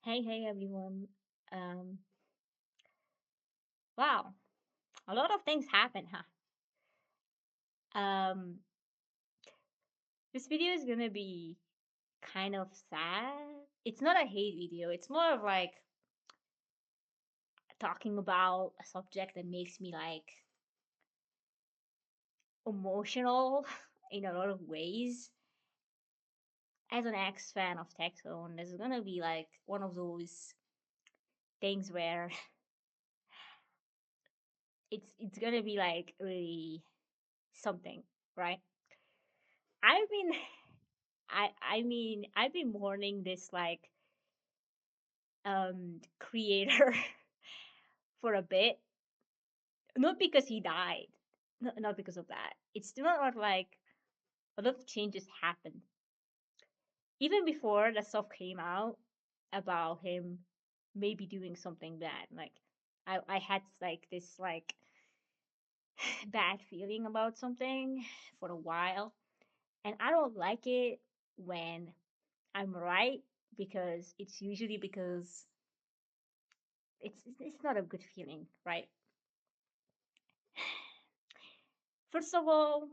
Hey everyone. Um, wow, a lot of things happen, huh? Um, this video is gonna be kind of sad. It's not a hate video. It's more of like talking about a subject that makes me like emotional in a lot of ways. As an ex fan of Tectone, this is gonna be like one of those things where it's gonna be like really something, right? I've been I've been mourning this like creator for a bit, not because he died, not because of that. It's not like a lot of changes happened even before the stuff came out about him maybe doing something bad. Like I had like this like bad feeling about something for a while, and I don't like it when I'm right, because it's usually because it's not a good feeling, right? First of all,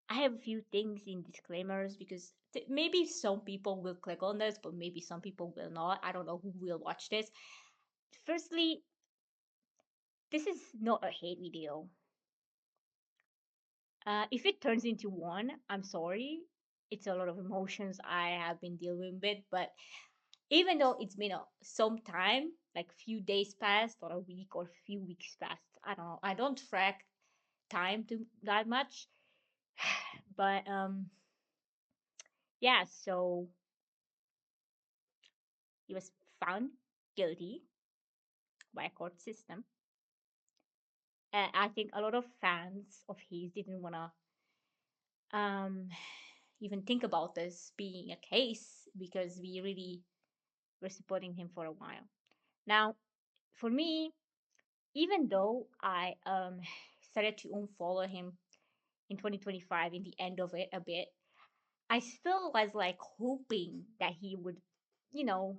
I have a few things in disclaimers because maybe some people will click on this, but maybe some people will not. I don't know who will watch this. Firstly, this is not a hate video. If it turns into one, I'm sorry. It's a lot of emotions I have been dealing with, but even though it's been some time, like few days past or a week or few weeks past, I don't know. I don't track time to that much, but yeah. So he was found guilty by a court system. I think a lot of fans of his didn't want to even think about this being a case because we really were supporting him for a while. Now, for me, even though I started to unfollow him in 2025 in the end of it a bit, I still was like hoping that he would, you know,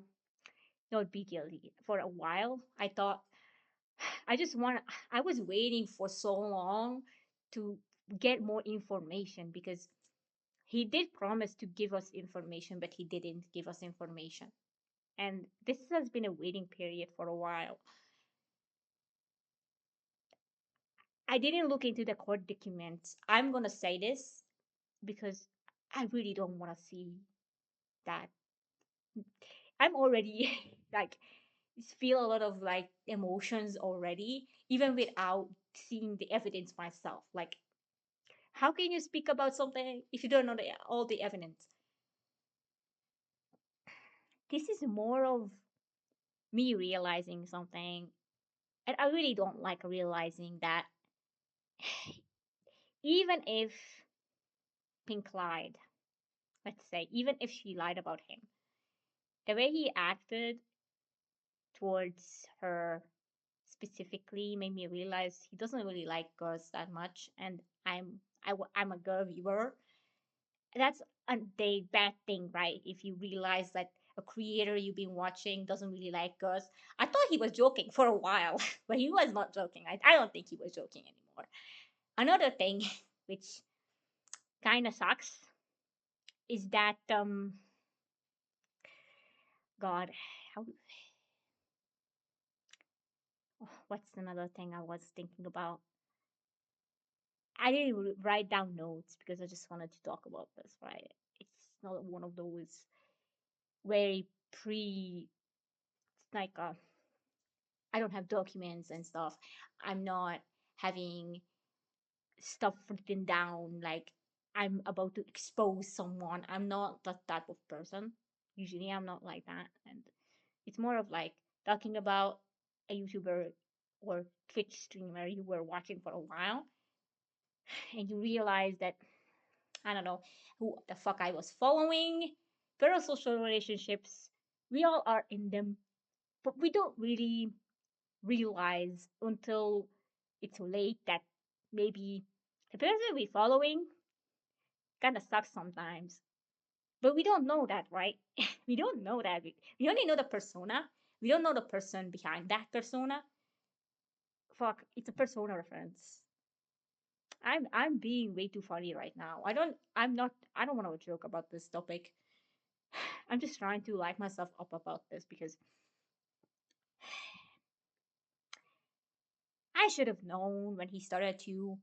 not be guilty for a while. I thought I just want I was waiting for so long to get more information because he did promise to give us information, but he didn't give us information. And this has been a waiting period for a while. I didn't look into the court documents. I'm going to say this because I really don't want to see that. I'm already like feel a lot of like emotions already, even without seeing the evidence myself. Like, how can you speak about something if you don't know all the evidence? This is more of me realizing something, and I really don't like realizing that even if Pink lied, let's say, even if she lied about him, the way he acted towards her specifically made me realize he doesn't really like girls that much, and I'm a girl viewer. That's a bad thing, right? If you realize that a creator you've been watching doesn't really like girls. I thought he was joking for a while, but he was not joking. I don't think he was joking anymore. Another thing, which kind of sucks, is that God, how, what's another thing I was thinking about? I didn't write down notes because I just wanted to talk about this, right? It's not one of those very pre, like I don't have documents and stuff. I'm not having stuff written down like I'm about to expose someone. I'm not that type of person. Usually I'm not like that. And it's more of like talking about a YouTuber or Twitch streamer you were watching for a while and you realize that I don't know who the fuck I was following. Parasocial relationships, we all are in them, but we don't really realize until it's too late that maybe the person we're following kind of sucks sometimes. But we don't know that, right? We don't know that. We only know the persona. We don't know the person behind that persona. Fuck, it's a persona reference. I'm being way too funny right now. I don't want to joke about this topic. I'm just trying to light myself up about this because I should have known when he started to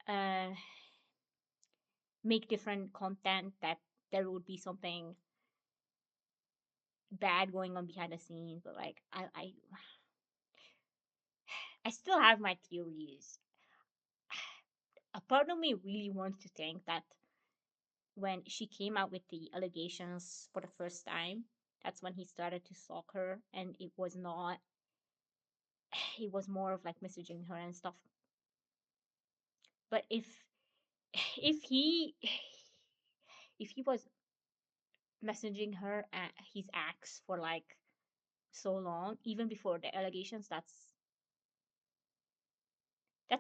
uh, make different content that there would be something bad going on behind the scenes. But like, I still have my theories. A part of me really wants to think that when she came out with the allegations for the first time, that's when he started to stalk her, and it was not. It was more of like messaging her and stuff. But if he if he was messaging her at his ex for like so long, even before the allegations, that's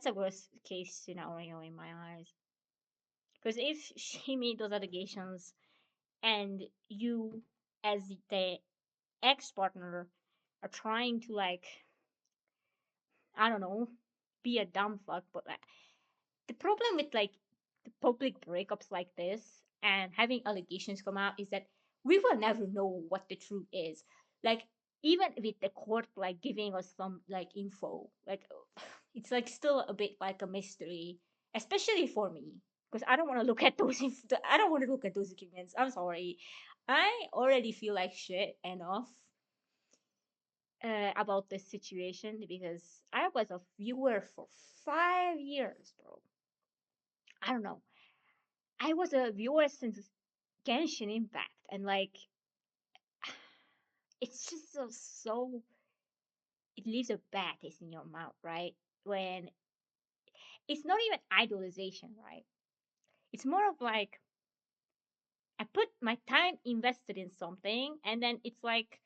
a worst case scenario in my eyes. Because if she made those allegations and you, as the ex partner, are trying to like, I don't know, be a dumb fuck, but like, the problem with like the public breakups like this and having allegations come out is that we will never know what the truth is. Like, even with the court like giving us some like info, like it's like still a bit like a mystery, especially for me, because I don't want to look at those. I don't want to look at those documents. I'm sorry, I already feel like shit enough about this situation because I was a viewer for 5 years, bro. I don't know. I was a viewer since Genshin Impact, and like, it's just so it leaves a bad taste in your mouth, right? When it's not even idolization, right? It's more of like I put my time invested in something, and then it's like,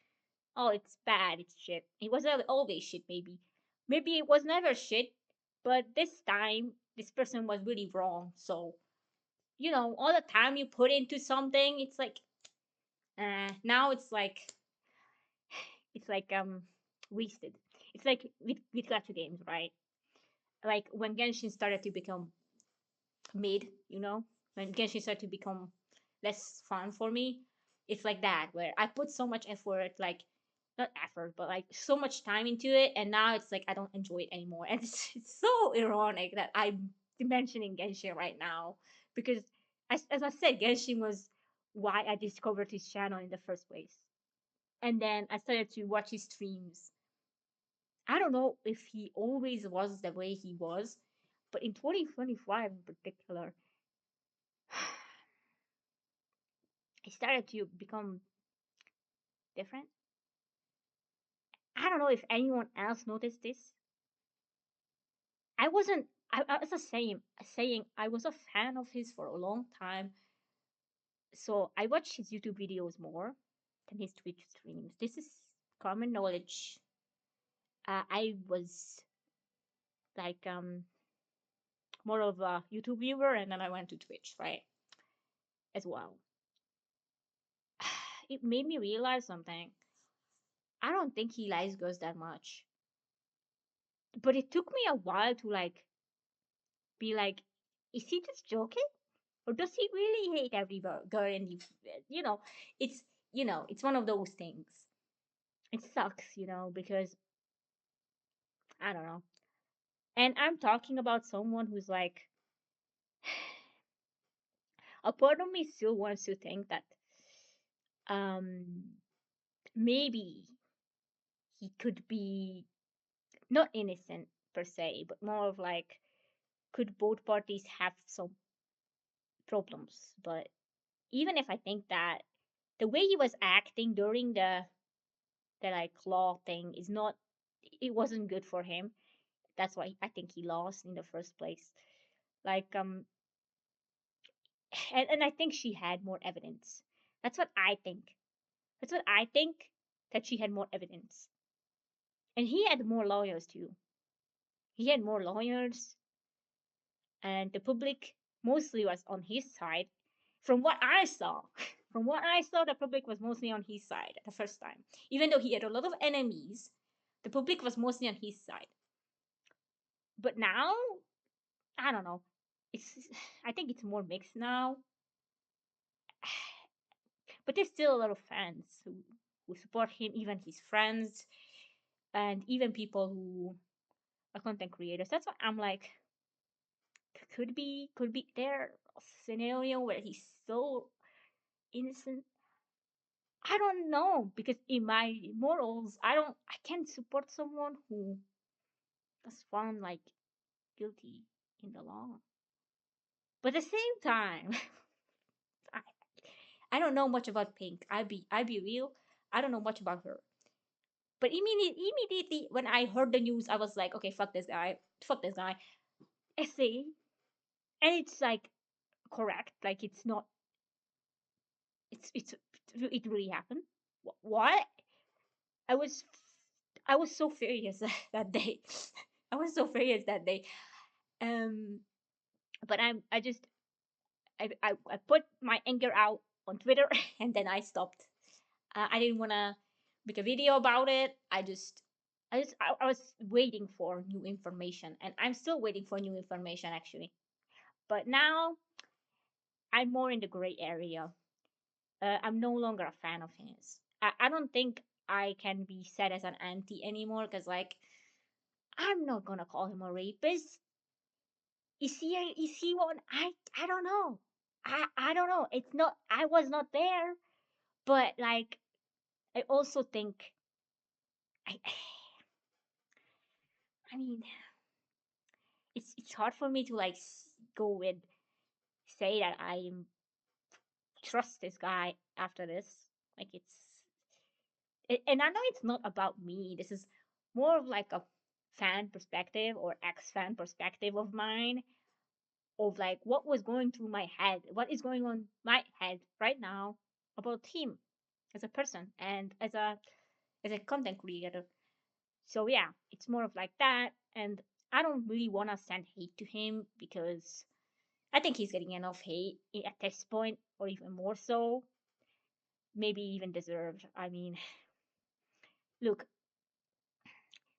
oh, it's bad, it's shit. It was always shit, maybe. Maybe it was never shit, but this time this person was really wrong. So all the time you put into something, it's like, now it's like wasted. It's like with gacha games, right? Like when Genshin started to become mid, when Genshin started to become less fun for me, it's like that where I put so much effort, like not effort, but like so much time into it, and now it's like I don't enjoy it anymore. And it's so ironic that I'm mentioning Genshin right now because, as I said, Genshin was why I discovered his channel in the first place. And then I started to watch his streams. I don't know if he always was the way he was, but in 2025 in particular, he started to become different. I don't know if anyone else noticed this. I wasn't. I was the same saying I was a fan of his for a long time, so I watched his YouTube videos more than his Twitch streams. This is common knowledge. I was like more of a YouTube viewer, and then I went to Twitch, right, as well. It made me realize something. I don't think he likes girls that much, but it took me a while to like be like, is he just joking, or does he really hate every girl in the? You know, it's it's one of those things. It sucks, because I don't know. And I'm talking about someone who's like, a part of me still wants to think that um maybe he could be not innocent per se, but more of like, could both parties have some problems? But even if I think that, the way he was acting during the like law thing is not, it wasn't good for him. That's why I think he lost in the first place. Like and I think she had more evidence. That's what I think. That's what I think, that she had more evidence. And he had more lawyers too. He had more lawyers, and the public mostly was on his side from what I saw. From what I saw, the public was mostly on his side at the first time. Even though he had a lot of enemies, the public was mostly on his side. But now, I don't know. It's I think it's more mixed now. But there's still a lot of fans who support him, even his friends, and even people who are content creators. That's why I'm like, could be there a scenario where he's so innocent. I don't know, because in my morals, I can't support someone who was found like guilty in the law. But at the same time, I, I don't know much about Pink. I be real. I don't know much about her. But immediately when I heard the news, I was like, okay, fuck this guy, fuck this guy. Essay, and it's like correct. Like it's not. It's it really happened. What? I was I was so furious that day. I was so furious that day. Um, but I just I put my anger out on Twitter and then I stopped. I didn't want to make a video about it. I was waiting for new information, and I'm still waiting for new information actually. But now I'm more in the gray area. I'm no longer a fan of his. I don't think I can be said as an anti anymore because like I'm not gonna call him a rapist. Is he one? I don't know. I don't know. It's not. I was not there, but like I also think I I mean it's hard for me to like go with say that I trust this guy after this. Like and I know it's not about me. This is more of like a fan perspective or ex-fan perspective of mine of like what was going through my head, what is going on my head right now about him as a person and as a content creator. So yeah, it's more of like that, and I don't really want to send hate to him because I think he's getting enough hate at this point, or even more so, maybe even deserved. I mean, look,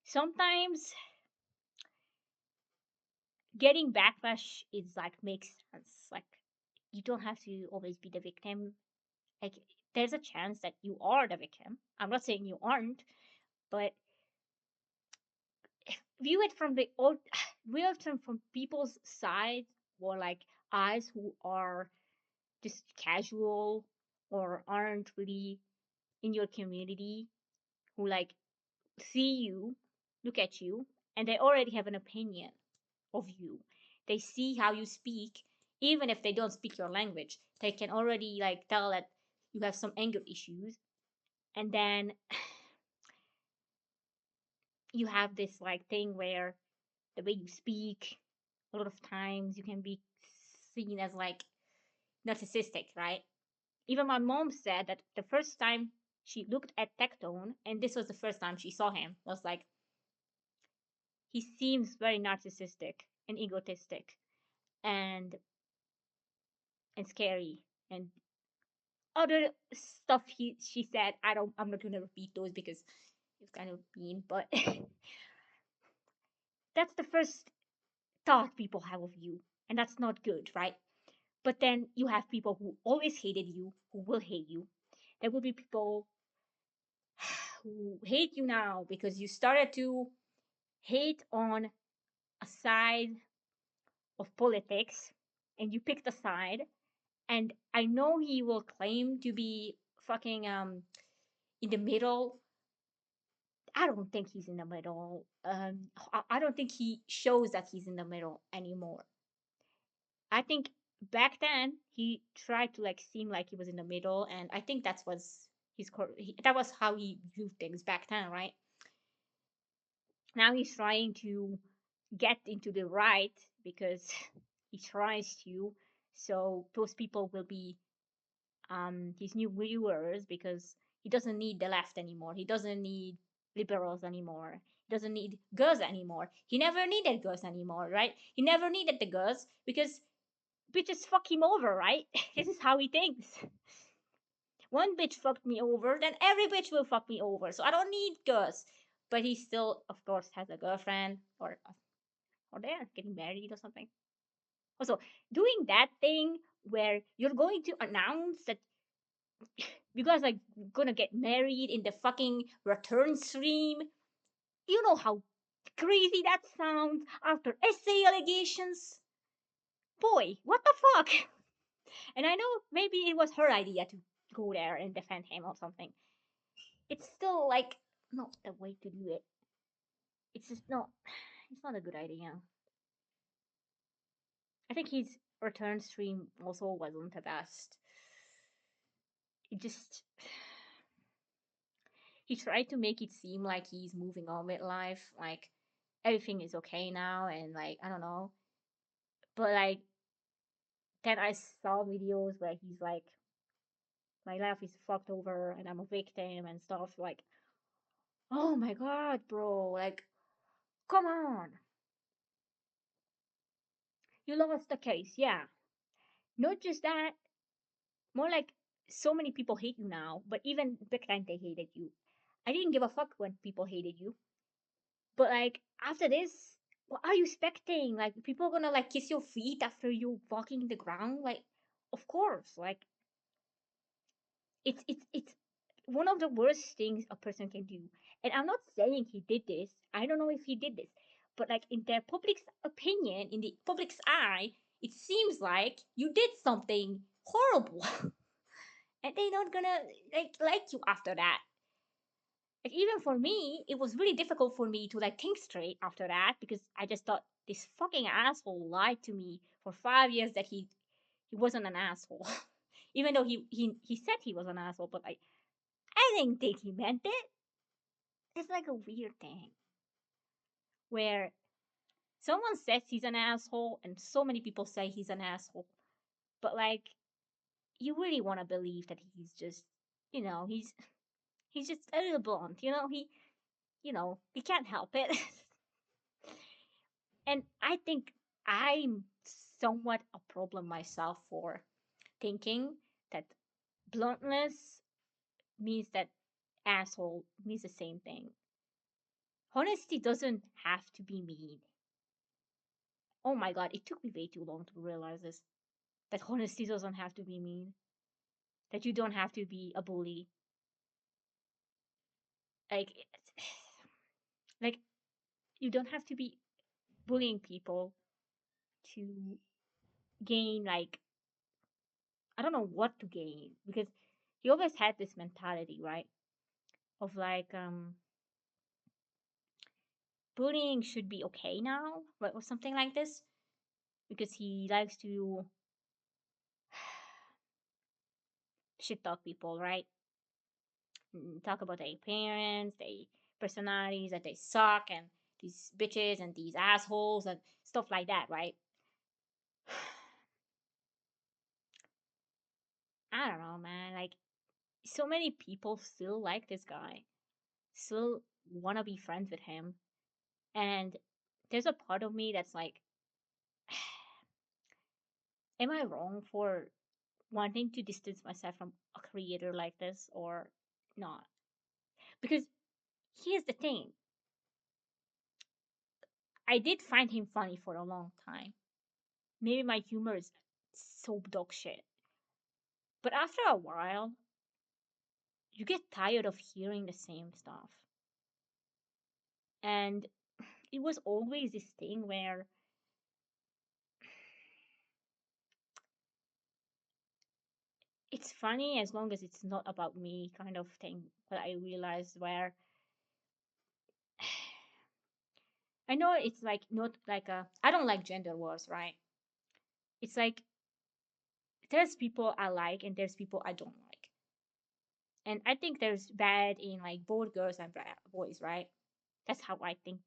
sometimes getting backlash is like makes sense. Like you don't have to always be the victim. Like there's a chance that you are the victim. I'm not saying you aren't, but view it from the old view it from people's side or like eyes who are just casual or aren't really in your community, who like see you, look at you, and they already have an opinion of you. They see how you speak, even if they don't speak your language. They can already like tell that you have some anger issues, and then you have this like thing where the way you speak, a lot of times you can be seen as like narcissistic, right? Even my mom said that the first time she looked at Tectone, and this was the first time she saw him, was like, he seems very narcissistic and egotistic and and scary and other stuff she said. I'm not gonna repeat those because it's kind of mean, but that's the first thought people have of you, and that's not good, right? But then you have people who always hated you, who will hate you. There will be people who hate you now because you started to hate on a side of politics and you picked a side. And I know he will claim to be fucking in the middle. I don't think he's in the middle. I don't think he shows that he's in the middle anymore. I think back then he tried to like seem like he was in the middle, and I think that was how he viewed things back then, right? Now he's trying to get into the right because he tries to, so those people will be his new viewers because he doesn't need the left anymore. He doesn't need liberals anymore. He doesn't need girls anymore. He never needed girls anymore, right? He never needed the girls because bitches fuck him over, right? This is how he thinks. One bitch fucked me over, then every bitch will fuck me over. So I don't need girls. But he still, of course, has a girlfriend, or they're getting married or something. Also, doing that thing where you're going to announce that you guys are gonna get married in the fucking return stream. You know how crazy that sounds after essay allegations? Boy, what the fuck? And I know maybe it was her idea to go there and defend him or something. It's still like not the way to do it. It's just not. It's not a good idea. I think his return stream also wasn't the best. It just he tried to make it seem like he's moving on with life, like everything is okay now, and like I don't know. But like then I saw videos where he's like, my life is fucked over and I'm a victim and stuff. Like, oh my god, bro, like come on, you lost the case, yeah. Not just that, more like so many people hate you now, but even back then they hated you. I didn't give a fuck when people hated you. But like after this, what are you expecting? Like people are gonna like kiss your feet after you walking the ground? Like, of course. Like it's one of the worst things a person can do. And I'm not saying he did this. I don't know if he did this. But like in their public's opinion, in the public's eye, it seems like you did something horrible. And they not gonna like you after that. Like even for me, it was really difficult for me to like think straight after that because I just thought this fucking asshole lied to me for 5 years that he wasn't an asshole. Even though he said he was an asshole, but I didn't think he meant it. It's like a weird thing where someone says he's an asshole and so many people say he's an asshole, but like you really want to believe that he's just he's just a little blunt, he can't help it. And I think I'm somewhat a problem myself for thinking that bluntness means that asshole means the same thing. Honesty doesn't have to be mean. Oh my god, it took me way too long to realize this. That honesty doesn't have to be mean. That you don't have to be a bully. Like, like you don't have to be bullying people to gain like I don't know what to gain because he always had this mentality, right? Of like bullying should be okay now, right? Or something like this. Because he likes to shit talk people, right? Talk about their parents, their personalities, that they suck, and these bitches and these assholes and stuff like that, right? I don't know, man. Like, so many people still like this guy, still want to be friends with him. And there's a part of me that's like, am I wrong for wanting to distance myself from a creator like this or not? Because here's the thing, I did find him funny for a long time. Maybe my humor is so dog shit. But after a while, you get tired of hearing the same stuff. And it was always this thing where it's funny as long as it's not about me kind of thing. But I realized where I know it's like not like I don't like gender wars, right? It's like there's people I like and there's people I don't like. And I think there's bad in like both girls and boys, right? That's how I think.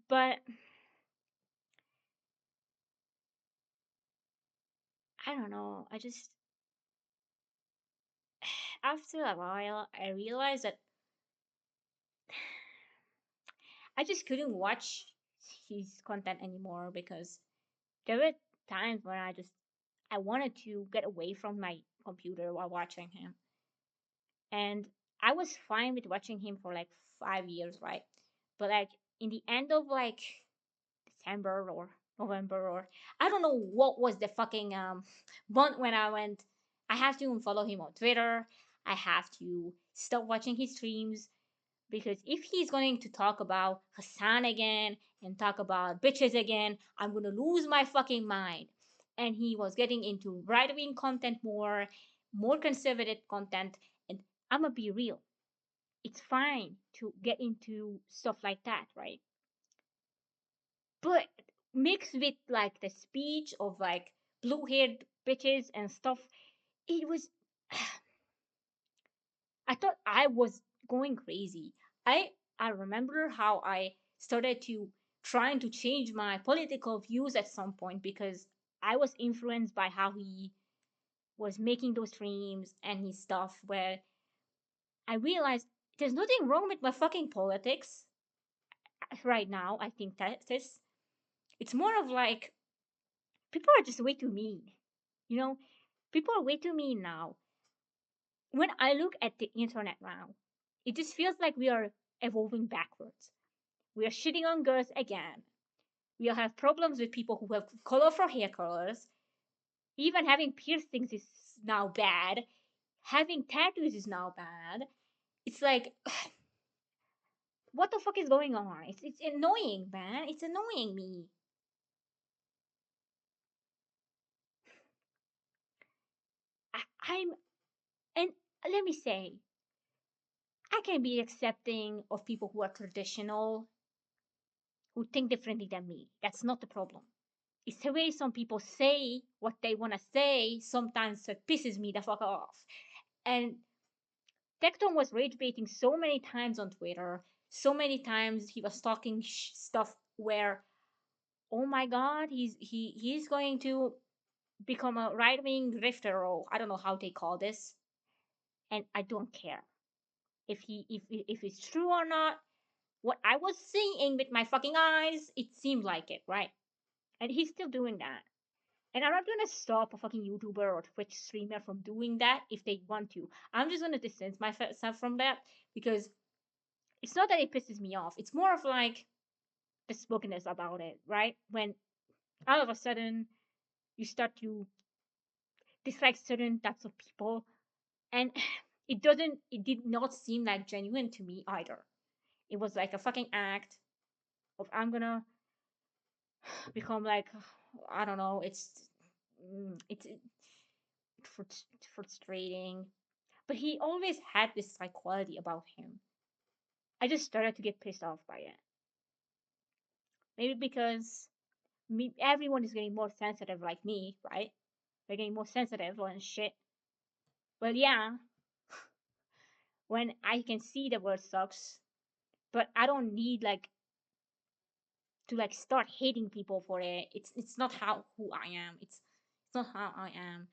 But I don't know. I just after a while I realized that I just couldn't watch his content anymore because there were times when I wanted to get away from my computer while watching him. And I was fine with watching him for like 5 years, right? But like in the end of like December or November, or I don't know what was the fucking month when I went, I have to unfollow him on Twitter. I have to stop watching his streams, because if he's going to talk about Hassan again and talk about bitches again, I'm gonna lose my fucking mind. And he was getting into right wing content more conservative content. And I'm gonna be real, it's fine to get into stuff like that, right? But mixed with like the speech of like blue haired bitches and stuff, it was, I thought I was going crazy. I remember how I started to trying to change my political views at some point, because I was influenced by how he was making those streams and his stuff, where I realized there's nothing wrong with my fucking politics right now. I think that this, it's more of like people are just way too mean. You know, people are way too mean now. When I look at the internet now, it just feels like we are evolving backwards. We are shitting on girls again. We have problems with people who have colorful hair colors. Even having piercings is now bad. Having tattoos is now bad. It's like, what the fuck is going on? It's annoying, man. It's annoying me. I'm, and let me say, I can be accepting of people who are traditional, who think differently than me. That's not the problem. It's the way some people say what they want to say sometimes that pisses me the fuck off. And Tectone was rage baiting so many times on Twitter. So many times he was talking stuff where, oh my god, he's going to become a right wing grifter, or I don't know how they call this, and I don't care if it's true or not. What I was seeing with my fucking eyes, it seemed like it, right? And he's still doing that. And I'm not gonna stop a fucking YouTuber or Twitch streamer from doing that if they want to. I'm just gonna distance myself from that, because it's not that it pisses me off. It's more of like the spokenness about it, right? When all of a sudden you start to dislike certain types of people, and it did not seem like genuine to me either. It was like a fucking act of, I'm gonna become like, I don't know, it's frustrating. But he always had this like quality about him. I just started to get pissed off by it. Maybe because everyone is getting more sensitive like me, right? They're getting more sensitive and shit. Well, yeah, when I can see the word sucks, but I don't need like to like start hating people for it. It's not how who I am. It's not how I am.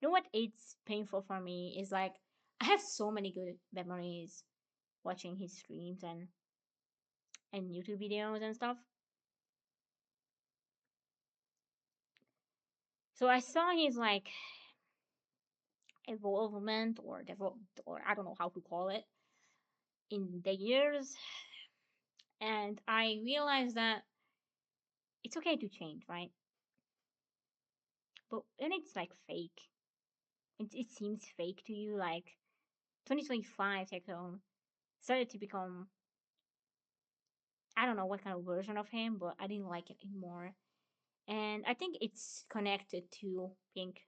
You know what? It's painful for me is like I have so many good memories watching his streams and YouTube videos and stuff. So I saw his like evolvement or develop, or I don't know how to call it, in the years, and I realized that it's okay to change, right? But when it's like fake, it seems fake to you. Like 2025 Tectone started to become, I don't know what kind of version of him, but I didn't like it anymore. And I think it's connected to Pink.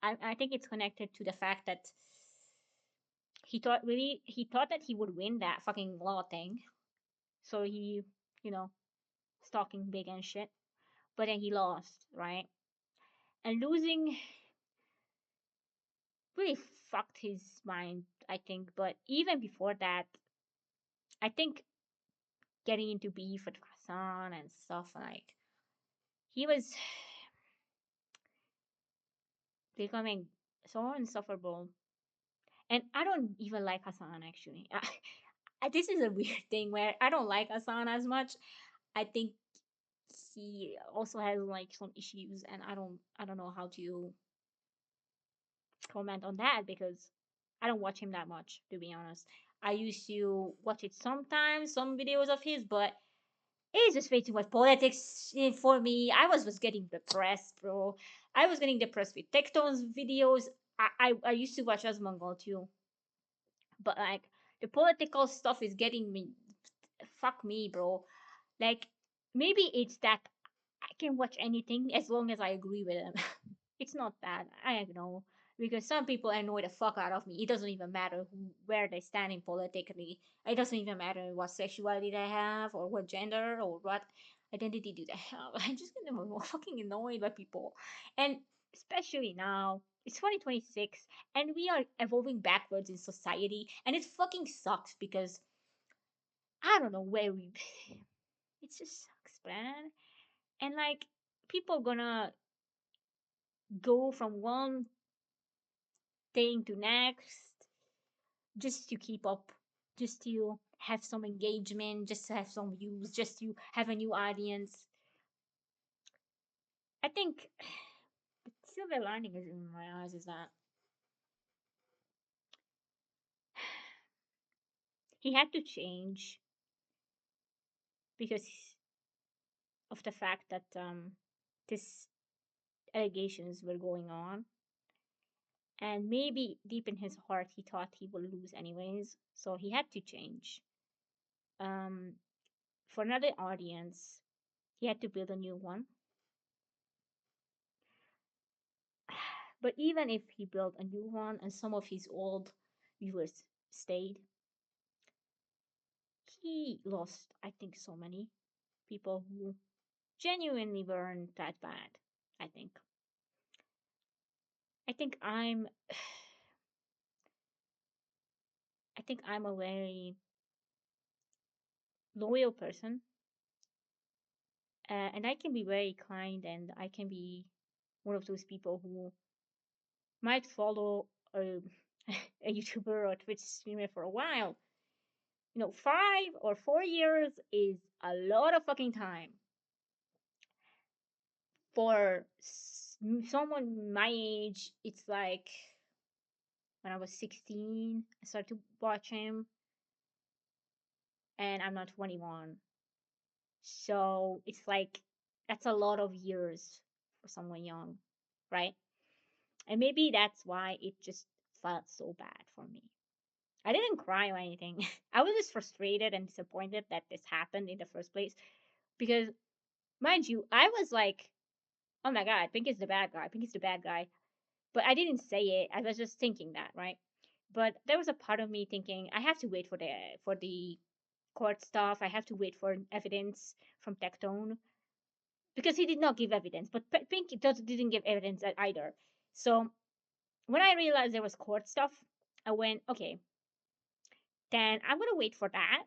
I think it's connected to the fact that he thought that he would win that fucking law thing. So he, you know, stalking big and shit. But then he lost, right? And losing really fucked his mind, I think. But even before that, I think getting into beef with Hassan and stuff, like he was becoming so insufferable. And I don't even like Hassan actually. This is a weird thing where I don't like Hassan as much. I think he also has like some issues, and I don't know how to comment on that because I don't watch him that much, to be honest. I used to watch it sometimes, some videos of his, but it's just way too much politics for me. I was getting depressed, bro. I was getting depressed with Tectone's videos. I used to watch as Mongol too, but like the political stuff is getting me. Fuck me, bro. Like maybe it's that I can watch anything as long as I agree with them. It's not that. I know. Because some people annoy the fuck out of me. It doesn't even matter where they stand in politically. It doesn't even matter what sexuality they have or what gender or what identity do they have. I just get fucking annoyed by people. And especially now, it's 2026 and we are evolving backwards in society and it fucking sucks because I don't know where we it just sucks, man. And like people gonna go from one thing to next just to keep up, just to have some engagement, just to have some views, just to have a new audience. I think the silver lining is in my eyes is that he had to change because of the fact that this allegations were going on, and maybe deep in his heart he thought he would lose anyways, so he had to change. Um, for another audience, he had to build a new one. But even if he built a new one and some of his old viewers stayed, he lost, I think, so many people who genuinely weren't that bad. I think. I think I'm. I think I'm a very loyal person, and I can be very kind, and I can be one of those people who might follow a, a YouTuber or a Twitch streamer for a while. 5 or 4 years is a lot of fucking time for someone my age. It's like when I was 16, I started to watch him, and I'm not 21. So it's like that's a lot of years for someone young, right? And maybe that's why it just felt so bad for me. I didn't cry or anything. I was just frustrated and disappointed that this happened in the first place because, mind you, I was like, oh my god, Pink is the bad guy. Pink is the bad guy. But I didn't say it. I was just thinking that, right? But there was a part of me thinking I have to wait for the court stuff. I have to wait for evidence from Tectone because he did not give evidence. But Pink didn't give evidence either. So when I realized there was court stuff, I went, okay, then I'm gonna wait for that,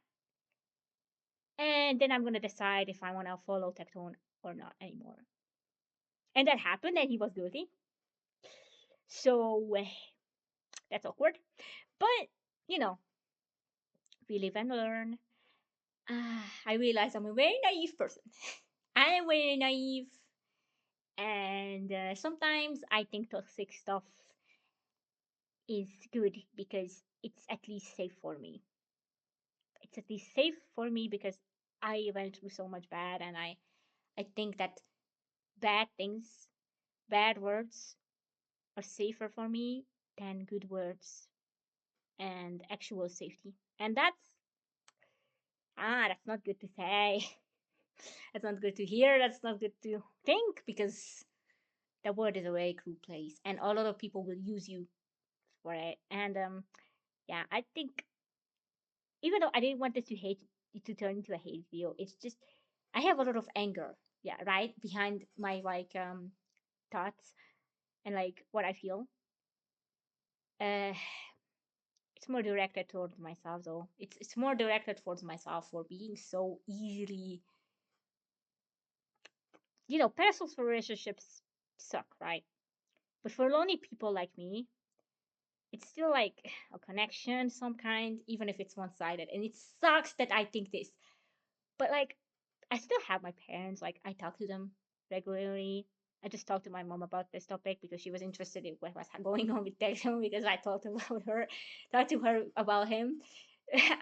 and then I'm gonna decide if I want to follow Tectone or not anymore. And that happened, and he was guilty. So that's awkward. But you know, we live and learn. I realize I'm a very naive person. I am very naive, and sometimes I think toxic stuff is good because it's at least safe for me. It's at least safe for me because I went through so much bad, and I think that bad things, bad words, are safer for me than good words and actual safety. And that's not good to say. That's not good to hear. That's not good to think because the world is a very cruel place and a lot of people will use you for it. And yeah, I think even though I didn't want this to turn into a hate video, it's just I have a lot of anger, yeah, right, behind my like thoughts and like what I feel. Uh, it's more directed towards myself though. It's more directed towards myself for being so easily, personal relationships suck, right? But for lonely people like me, it's still like a connection, some kind, even if it's one sided. And it sucks that I think this. But like, I still have my parents. Like I talk to them regularly. I just talked to my mom about this topic because she was interested in what was going on with Tectone because I talked to her about him.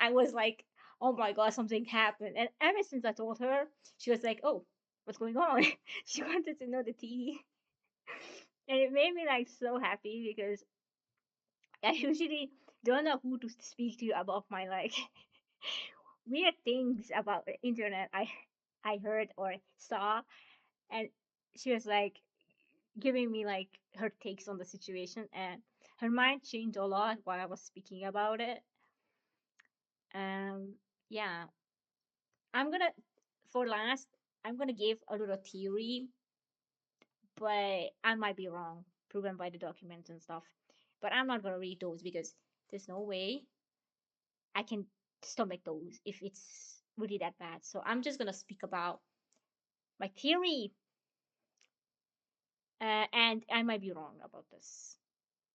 I was like, oh my god, something happened. And ever since I told her, she was like, oh, what's going on? She wanted to know the tea. And it made me like so happy because I usually don't know who to speak to about my like weird things about the internet I heard or saw, and she was like giving me like her takes on the situation, and her mind changed a lot while I was speaking about it. Yeah, I'm gonna for last I'm gonna give a little theory, but I might be wrong, proven by the documents and stuff. But I'm not gonna read those because there's no way I can stomach those if it's really that bad. So I'm just gonna speak about my theory, and I might be wrong about this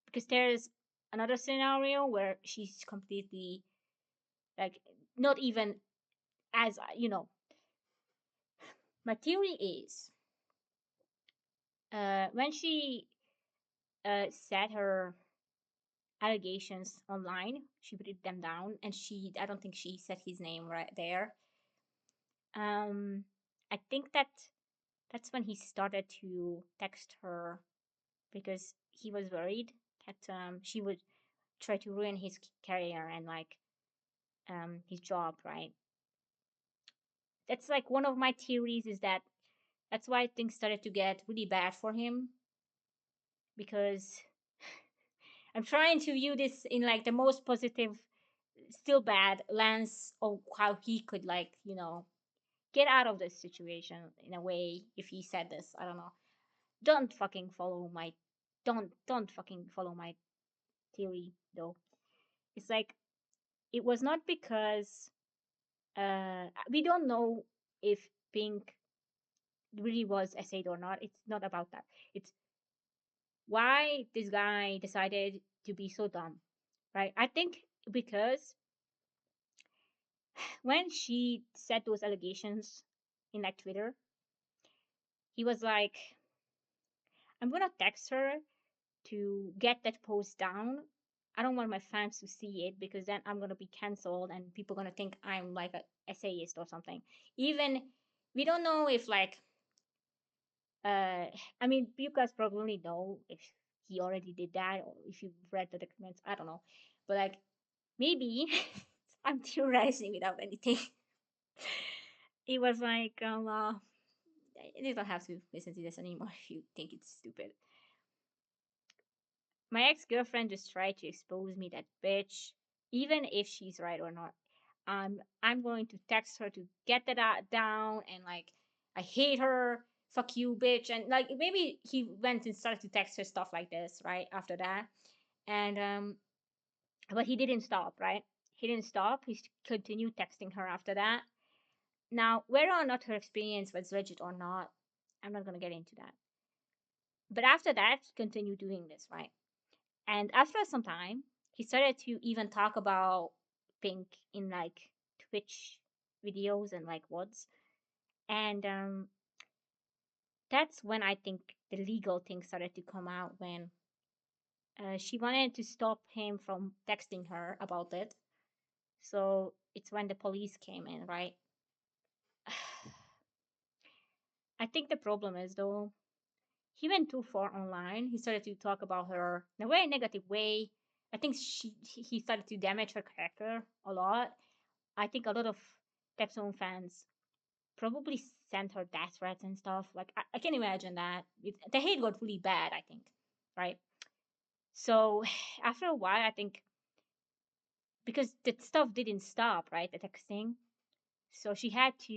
because there's another scenario where she's completely like not even as my theory is when she said her allegations online, she put them down, and I don't think she said his name right there. I think that's when he started to text her because he was worried that she would try to ruin his career and like his job, right? That's like one of my theories is that that's why things started to get really bad for him because I'm trying to view this in like the most positive, still bad lens of how he could like, get out of this situation in a way if he said this. I don't know. Don't fucking follow my don't fucking follow my theory though. It's like it was not because we don't know if Pink really was essayed or not. It's not about that. It's why this guy decided to be so dumb, right? I think because when she said those allegations in like Twitter, he was like, I'm gonna text her to get that post down. I don't want my fans to see it because then I'm gonna be cancelled and people gonna think I'm like a essayist or something. Even we don't know if like uh I mean you guys probably know if he already did that or if you've read the documents, I don't know. But like maybe I'm theorizing without anything. It was like you don't have to listen to this anymore if you think it's stupid. My ex-girlfriend just tried to expose me that bitch, even if she's right or not. I'm going to text her to get that down and like I hate her. Fuck you, bitch. And like maybe he went and started to text her stuff like this, right? After that. And but he didn't stop, right? He didn't stop. He continued texting her after that. Now, whether or not her experience was legit or not, I'm not gonna get into that. But after that, he continued doing this, right? And after some time, he started to even talk about Pink in like Twitch videos and like WODs. And that's when I think the legal thing started to come out when she wanted to stop him from texting her about it. So it's when the police came in, right? I think the problem is though, he went too far online. He started to talk about her in a very negative way. I think he started to damage her character a lot. I think a lot of Tectone fans probably sent her death threats and stuff. Like I can imagine that. The hate got really bad, I think, right? So after a while, I think because the stuff didn't stop, right? The texting. So she had to,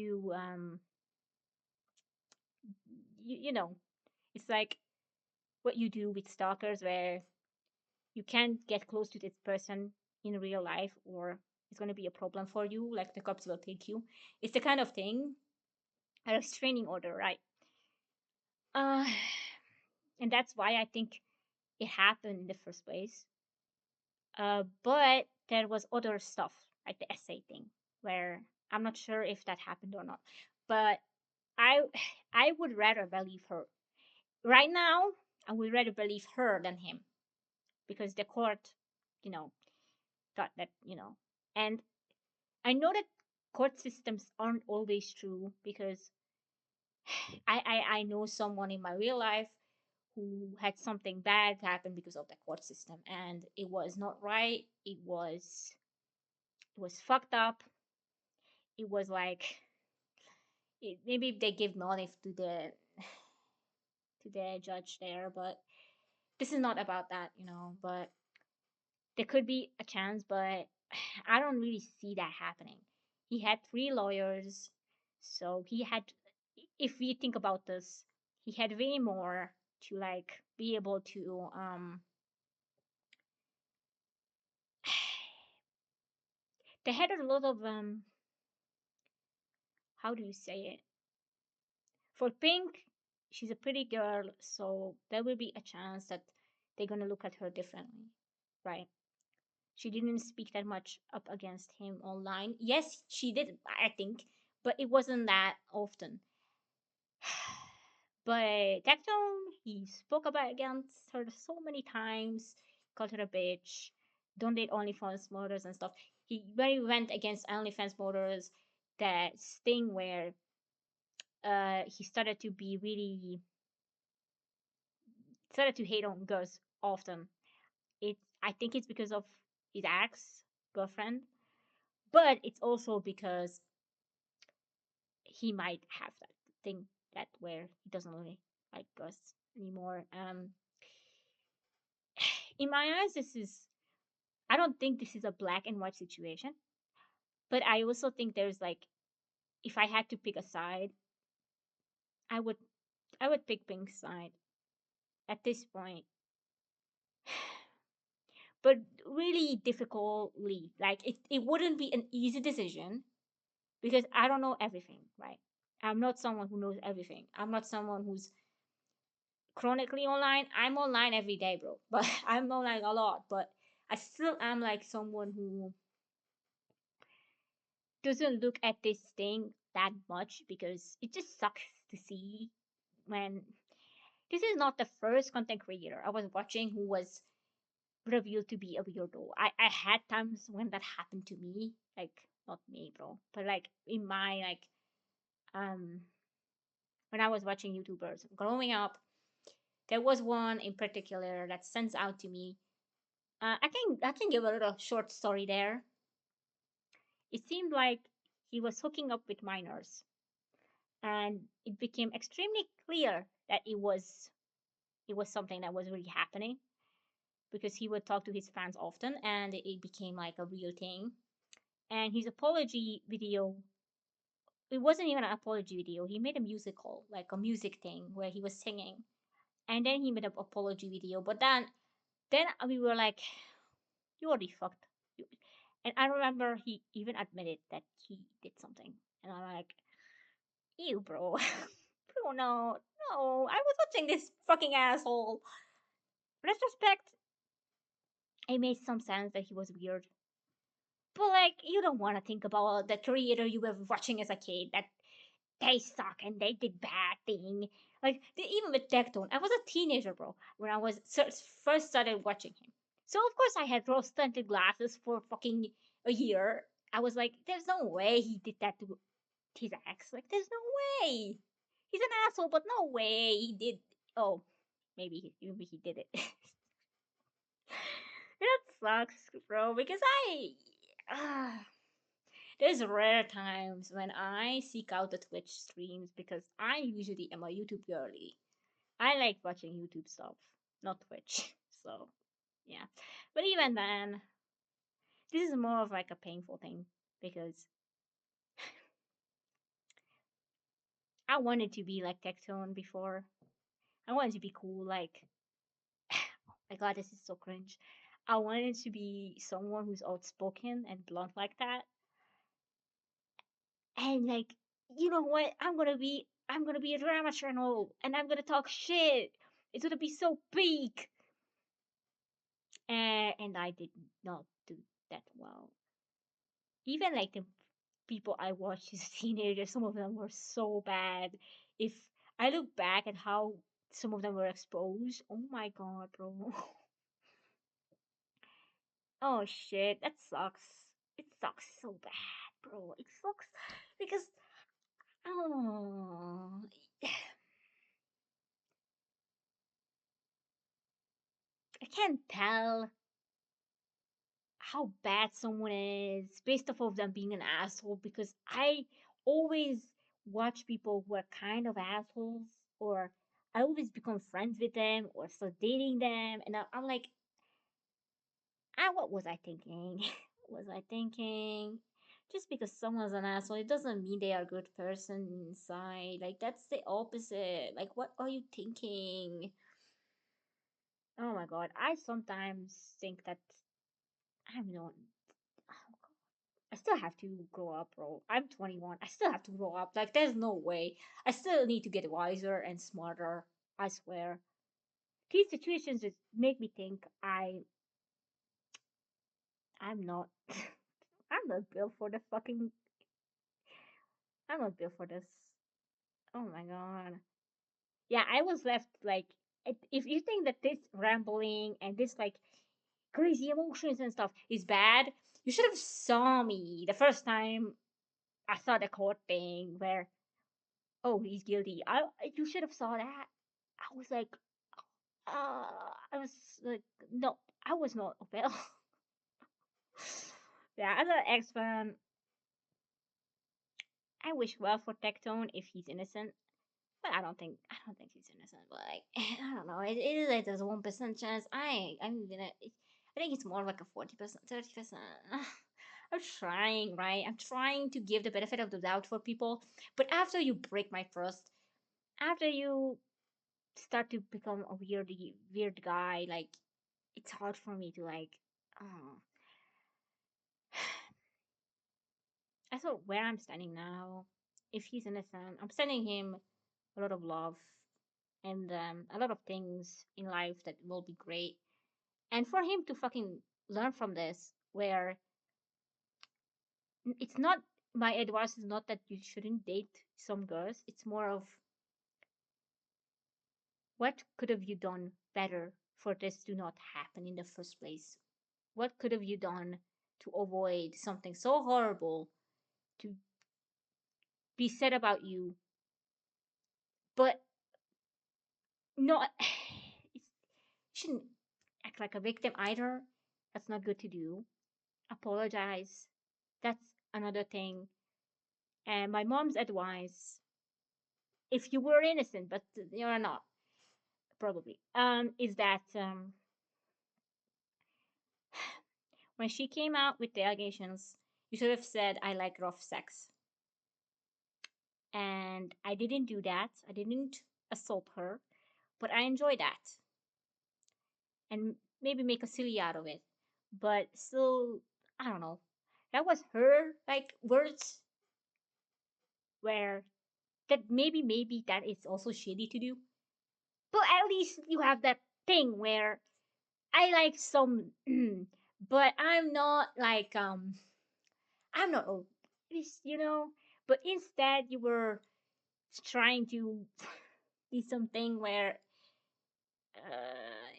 you know, it's like what you do with stalkers, where you can't get close to this person in real life, or it's going to be a problem for you. Like the cops will take you. It's the kind of thing, a restraining order, right? Uh, and that's why I think it happened in the first place. But there was other stuff like the essay thing, where I'm not sure if that happened or not. But I I would rather believe her. Right now, I would rather believe her than him because the court, you know, thought that, and I know that court systems aren't always true because I know someone in my real life who had something bad happen because of the court system, and it was not right. It was fucked up. It was like maybe they give money to the judge there, but this is not about that. But there could be a chance, but I don't really see that happening. He had three lawyers, so he had, if we think about this, he had way more to like be able to they had a lot of how do you say it? For Pink, she's a pretty girl, so there will be a chance that they're gonna look at her differently, right? She didn't speak that much up against him online. Yes, she did, I think, but it wasn't that often. But Tectone, he spoke about against her so many times, called her a bitch, don't date OnlyFans models and stuff. He very went against OnlyFans models. That thing where he started to hate on girls often. I think it's because of his ex girlfriend, but it's also because he might have that thing that where he doesn't really like girls anymore. In my eyes, I don't think this is a black and white situation, but I also think there's like, if I had to pick a side, I would I would pick Pink's side at this point. But really difficultly, like it wouldn't be an easy decision because I don't know everything, right? I'm not someone who knows everything. I'm not someone who's chronically online. I'm online every day, bro. But I'm online a lot, but I still am like someone who doesn't look at this thing that much because it just sucks to see when this is not the first content creator I was watching who was revealed to be a weirdo. I had times when that happened to me, like not me, bro, but like in my like um when I was watching YouTubers growing up, there was one in particular that stands out to me. I can give a little short story there. It seemed like he was hooking up with minors, and it became extremely clear that it was something that was really happening because he would talk to his fans often, and it became like a real thing. And his apology video, it wasn't even an apology video. He made a musical, like a music thing where he was singing, and then he made an apology video. But then we were like, you already fucked. And I remember he even admitted that he did something. And I'm like, ew, bro. Bro, no. No, I was watching this fucking asshole. Retrospect, it made some sense that he was weird. But, like, you don't want to think about the creator you were watching as a kid that they suck and they did bad thing. Like, even with Tectone, I was a teenager, bro, when I was first started watching him. So of course I had rose tinted glasses for fucking a year. I was like, there's no way he did that to his ex. Like, there's no way. He's an asshole, but no way he did. Oh, maybe he did it. That sucks, bro. Because uh, there's rare times when I seek out the Twitch streams because I usually am a YouTube girly. I like watching YouTube stuff, not Twitch. So yeah, but even then, this is more of like a painful thing because I wanted to be like Tectone before. I wanted to be cool, like my god, this is so cringe. I wanted to be someone who's outspoken and blunt like that. And like, you know what? I'm gonna be a drama channel and I'm gonna talk shit. It's gonna be so big. And I did not do that well. Even like people I watched as a teenager, some of them were so bad. If I look back at how some of them were exposed, oh my god, bro. Oh shit, that sucks. It sucks so bad, bro. It sucks because oh, I can't tell how bad someone is based off of them being an asshole because I always watch people who are kind of assholes or I always become friends with them or start dating them and I'm like, ah, what was I thinking? What was I thinking? Just because someone's an asshole, it doesn't mean they are a good person inside. Like that's the opposite. Like what are you thinking? Oh my god, I sometimes think that I'm not. I still have to grow up, bro. I'm 21. I still have to grow up. Like, there's no way. I still need to get wiser and smarter. I swear. These situations just make me think I'm not I'm not built for the fucking I'm not built for this. Oh my god. Yeah, I was left like if you think that this rambling and this like crazy emotions and stuff is bad, you should have saw me the first time I saw the court thing where oh, he's guilty. You should have saw that. I was like, I was like, no, I was not well. Yeah, as an ex fan, I wish well for Tectone if he's innocent, but I don't think he's innocent. But like, I don't know. It is like there's 1% chance. I'm gonna. I think it's more like a 40%, 30%. I'm trying, right? I'm trying to give the benefit of the doubt for people, but after you break my trust, after you start to become a weird guy, like it's hard for me to like oh. I thought where I'm standing now, if he's innocent, I'm sending him a lot of love and a lot of things in life that will be great. And for him to fucking learn from this, where it's not my advice is not that you shouldn't date some girls. It's more of what could have you done better for this to not happen in the first place? What could have you done to avoid something so horrible to be said about you, but not you shouldn't act like a victim either. That's not good to do. Apologize. That's another thing. And my mom's advice, if you were innocent, but you're not, probably, is that when she came out with the allegations, you should have said I like rough sex. And I didn't do that. I didn't assault her, but I enjoy that. And maybe make a silly out of it. But still, I don't know. That was her like words where that maybe that is also shady to do. But at least you have that thing where I like some but I'm not obese, you know. But instead you were trying to do something where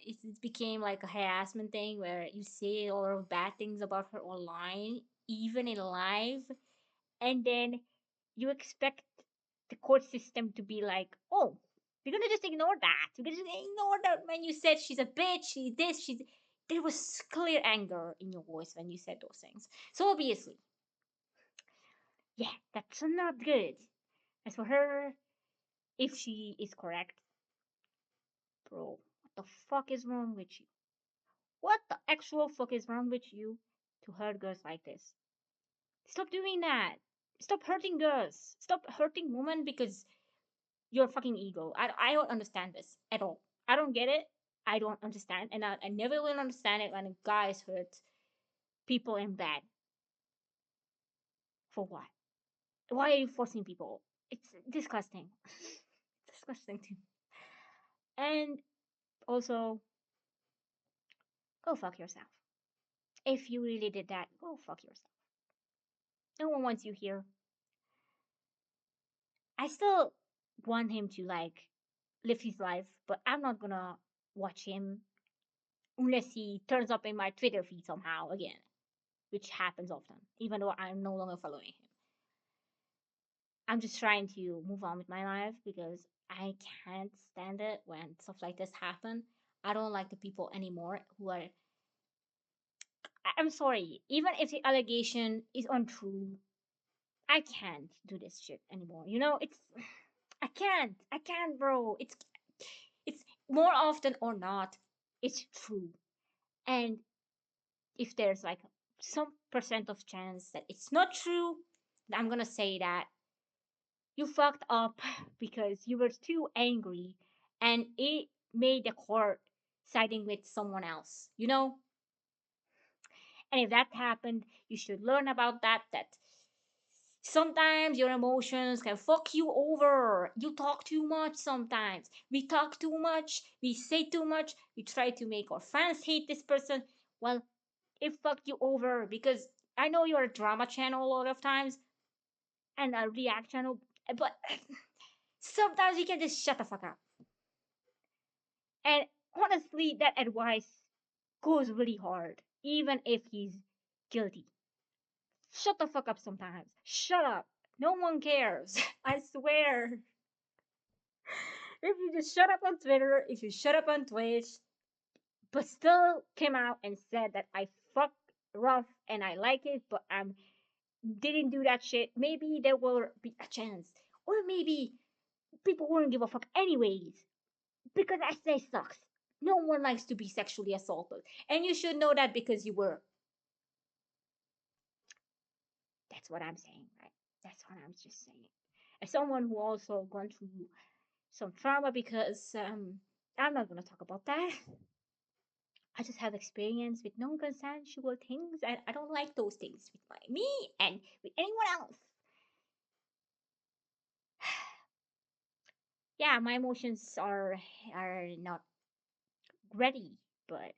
it became like a harassment thing where you say a lot of bad things about her online, even in live, and then you expect the court system to be like, oh, we're gonna just ignore that. We're gonna just ignore that when you said she's a bitch, she's this, she's. There was clear anger in your voice when you said those things. So obviously, yeah, that's not good. As for her, if she is correct, bro, what the fuck is wrong with you? What the actual fuck is wrong with you to hurt girls like this? Stop doing that. Stop hurting girls. Stop hurting women because your fucking ego. I don't understand this at all. I don't get it. I don't understand. And I never will understand it when guys hurt people in bed. For what? Why are you forcing people? It's disgusting. Disgusting too. And also, go fuck yourself. If you really did that, go fuck yourself. No one wants you here. I still want him to like live his life, but I'm not gonna watch him unless he turns up in my Twitter feed somehow again, which happens often, even though I'm no longer following him. I'm just trying to move on with my life because I can't stand it when stuff like this happen. I don't like the people anymore who are. I'm sorry, even if the allegation is untrue, I can't do this shit anymore. You know, it's I can't, bro. It's more often or not, it's true. And if there's like some percent of chance that it's not true, I'm gonna say that you fucked up because you were too angry and it made the court siding with someone else, you know? And if that happened, you should learn about that, that sometimes your emotions can fuck you over. You talk too much sometimes. We talk too much. We say too much. We try to make our fans hate this person. Well, it fucked you over because I know you're a drama channel a lot of times and a react channel, but sometimes you can just shut the fuck up. And honestly, that advice goes really hard, even if he's guilty. Shut the fuck up sometimes. Shut up. No one cares. I swear. If you just shut up on Twitter, if you shut up on Twitch, but still came out and said that I fuck rough and I like it, but I didn't do that shit, maybe there will be a chance. Or maybe people wouldn't give a fuck anyways. Because that say sucks. No one likes to be sexually assaulted. And you should know that because you were. That's what I'm saying, right? That's what I'm just saying. As someone who also gone through some trauma because I'm not gonna talk about that. I just have experience with non-consensual things, and I don't like those things with me and with anyone else. Yeah, my emotions are not ready, but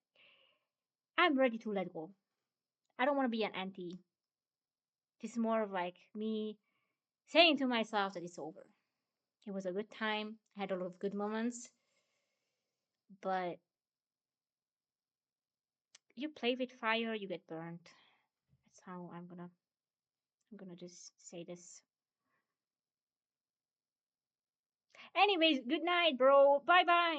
I'm ready to let go. I don't want to be an auntie. This is more of like me saying to myself that it's over. It was a good time. I had a lot of good moments, but you play with fire, you get burned. That's how I'm gonna just say this. Anyways, good night, bro. Bye bye.